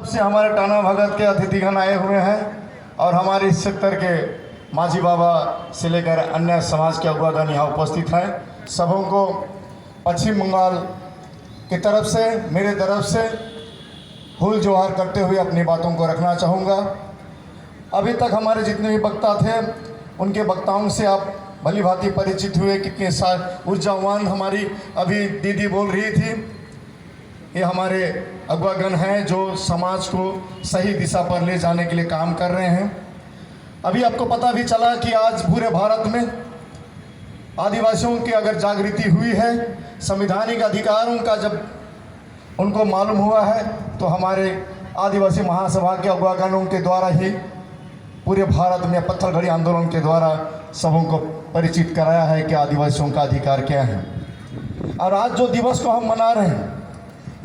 से हमारे टाना भगत के अतिथिगण आए हुए हैं और हमारे इस क्षेत्र के माझी बाबा से लेकर अन्य समाज के अगुवागण यहाँ उपस्थित हैं। सबों को पश्चिम बंगाल की तरफ से मेरे तरफ से फूल जोहार करते हुए अपनी बातों को रखना चाहूँगा। अभी तक हमारे जितने भी वक्ता थे उनके वक्ताओं से आप भली भांति परिचित हुए। कितने ऊर्जावान हमारी अभी दीदी बोल रही थी, ये हमारे अगुवागण हैं जो समाज को सही दिशा पर ले जाने के लिए काम कर रहे हैं। अभी आपको पता भी चला कि आज पूरे भारत में आदिवासियों की अगर जागृति हुई है, संवैधानिक अधिकारों का जब उनको मालूम हुआ है, तो हमारे आदिवासी महासभा के अगुवागणों के द्वारा ही पूरे भारत में पत्थलगड़ी आंदोलन के द्वारा सबों को परिचित कराया है कि आदिवासियों का अधिकार क्या है। और आज जो दिवस को हम मना रहे हैं,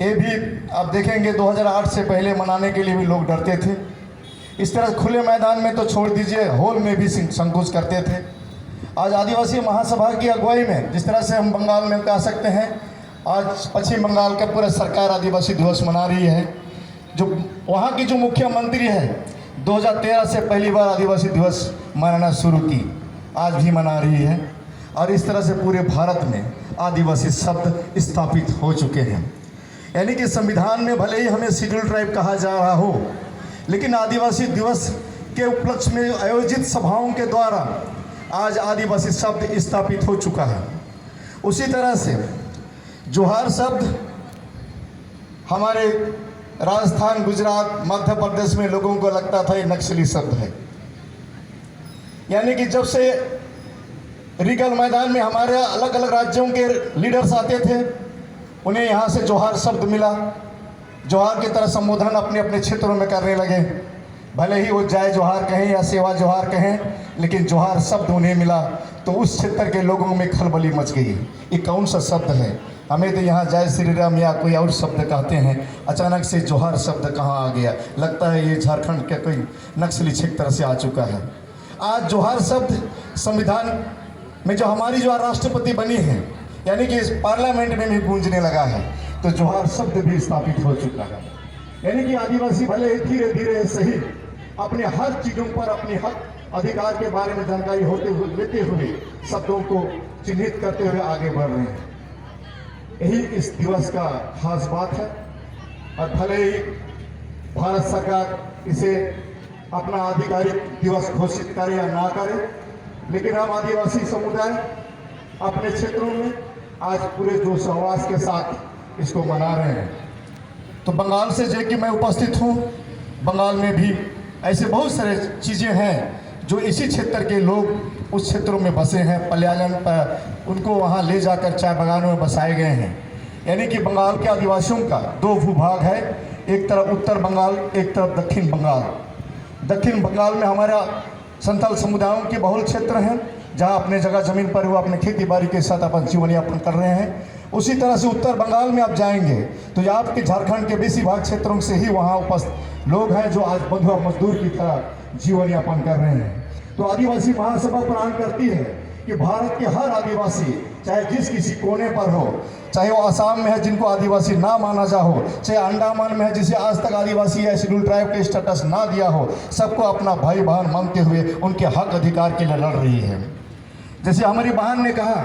ये भी आप देखेंगे 2008 से पहले मनाने के लिए भी लोग डरते थे। इस तरह खुले मैदान में तो छोड़ दीजिए, हॉल में भी संकोच करते थे। आज आदिवासी महासभा की अगुवाई में जिस तरह से हम बंगाल में कह सकते हैं, आज पश्चिम बंगाल का पूरा सरकार आदिवासी दिवस मना रही है। जो वहाँ की जो मुख्यमंत्री है 2013 से पहली बार आदिवासी दिवस मनाना शुरू की, आज भी मना रही है। और इस तरह से पूरे भारत में आदिवासी शब्द स्थापित हो चुके हैं। यानी कि संविधान में भले ही हमें शेड्यूल ट्राइब कहा जा रहा हो, लेकिन आदिवासी दिवस के उपलक्ष्य में आयोजित सभाओं के द्वारा आज आदिवासी शब्द स्थापित हो चुका है। उसी तरह से जोहार शब्द हमारे राजस्थान, गुजरात, मध्य प्रदेश में लोगों को लगता था ये नक्सली शब्द है। यानी कि जब से रीगल मैदान में हमारे अलग अलग राज्यों के लीडर्स आते थे, उन्हें यहाँ से जोहार शब्द मिला। जोहार की तरह संबोधन अपने अपने क्षेत्रों में करने लगे। भले ही वो जय जोहार कहें या सेवा जोहार कहें, लेकिन जोहार शब्द उन्हें मिला तो उस क्षेत्र के लोगों में खलबली मच गई। ये कौन सा शब्द है? हमें तो यहाँ जय श्री राम या कोई और शब्द कहते हैं, अचानक से जोहार शब्द कहाँ आ गया? लगता है ये झारखंड के कोई नक्सली क्षेत्र से आ चुका है। आज जोहार शब्द संविधान में जो हमारी जो राष्ट्रपति बनी है, यानी कि इस पार्लियामेंट में भी गूंजने लगा है, तो जोहार शब्द भी स्थापित हो चुका है। यानी कि आदिवासी भले धीरे धीरे सही अपने हर चीज़ों पर अपने हक अधिकार के बारे में जानकारी लेते हुए शब्दों को चिन्हित करते हुए आगे बढ़ रहे हैं। यही इस दिवस का खास बात है। और भले ही भारत सरकार इसे अपना आधिकारिक दिवस घोषित करे या ना करे, लेकिन हम आदिवासी समुदाय अपने क्षेत्रों में आज पूरे जोश आवाज के साथ इसको मना रहे हैं। तो बंगाल से जो कि मैं उपस्थित हूँ, बंगाल में भी ऐसे बहुत सारे चीज़ें हैं जो इसी क्षेत्र के लोग उस क्षेत्रों में बसे हैं। पलायन पर उनको वहाँ ले जाकर चाय बागानों में बसाए गए हैं। यानी कि बंगाल के आदिवासियों का दो भूभाग है, एक तरफ उत्तर बंगाल, एक तरफ दक्षिण बंगाल। दक्षिण बंगाल में हमारा संथाल समुदायों के बहुल क्षेत्र हैं, जहाँ अपने जगह ज़मीन पर वो अपने खेती बाड़ी के साथ अपन जीवन यापन कर रहे हैं। उसी तरह से उत्तर बंगाल में आप जाएंगे तो यहाँ आपके झारखंड के बेसी भाग क्षेत्रों से ही वहाँ उपस्थित लोग हैं जो आज बंधुआ मजदूर की तरह जीवन यापन कर रहे हैं। तो आदिवासी महासभा प्रदान करती है कि भारत के हर आदिवासी, चाहे जिस किसी कोने पर हो, चाहे वो असम में है जिनको आदिवासी ना माना जा हो, चाहे अंडमान में है जिसे आज तक आदिवासी या शेड्यूल ट्राइब के स्टेटस ना दिया हो, सबको अपना भाई बहन मानते हुए उनके हक अधिकार के लिए लड़ रही है। जैसे हमारी बहन ने कहा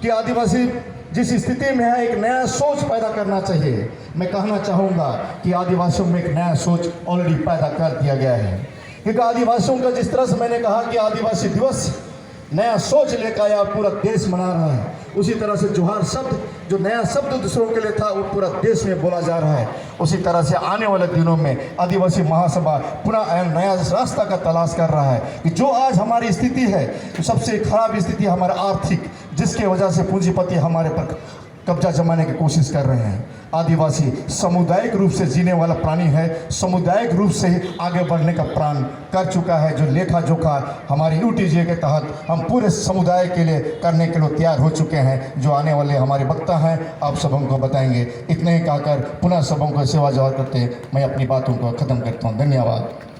कि आदिवासी जिस स्थिति में है, एक नया सोच पैदा करना चाहिए। मैं कहना चाहूँगा कि आदिवासियों में एक नया सोच ऑलरेडी पैदा कर दिया गया है। क्योंकि आदिवासियों का जिस तरह से मैंने कहा कि आदिवासी दिवस नया सोच लेकर आया, पूरा देश मना रहा है, उसी तरह से जोहार शब्द जो नया शब्द दूसरों के लिए था वो पूरा देश में बोला जा रहा है। उसी तरह से आने वाले दिनों में आदिवासी महासभा पुनः नया रास्ता का तलाश कर रहा है कि जो आज हमारी स्थिति है, तो सबसे खराब स्थिति हमारा आर्थिक, जिसके वजह से पूंजीपति हमारे पर कब्जा जमाने की कोशिश कर रहे हैं। आदिवासी सामुदायिक रूप से जीने वाला प्राणी है, सामुदायिक रूप से ही आगे बढ़ने का प्रण कर चुका है। जो लेखा जोखा हमारी यूटीजे के तहत हम पूरे समुदाय के लिए करने के लिए तैयार हो चुके हैं, जो आने वाले हमारे वक्ता हैं आप सबों को बताएंगे। इतने ही कहकर पुनः सबों को सेवा जवाब करते मैं अपनी बातों को ख़त्म करता हूँ। धन्यवाद।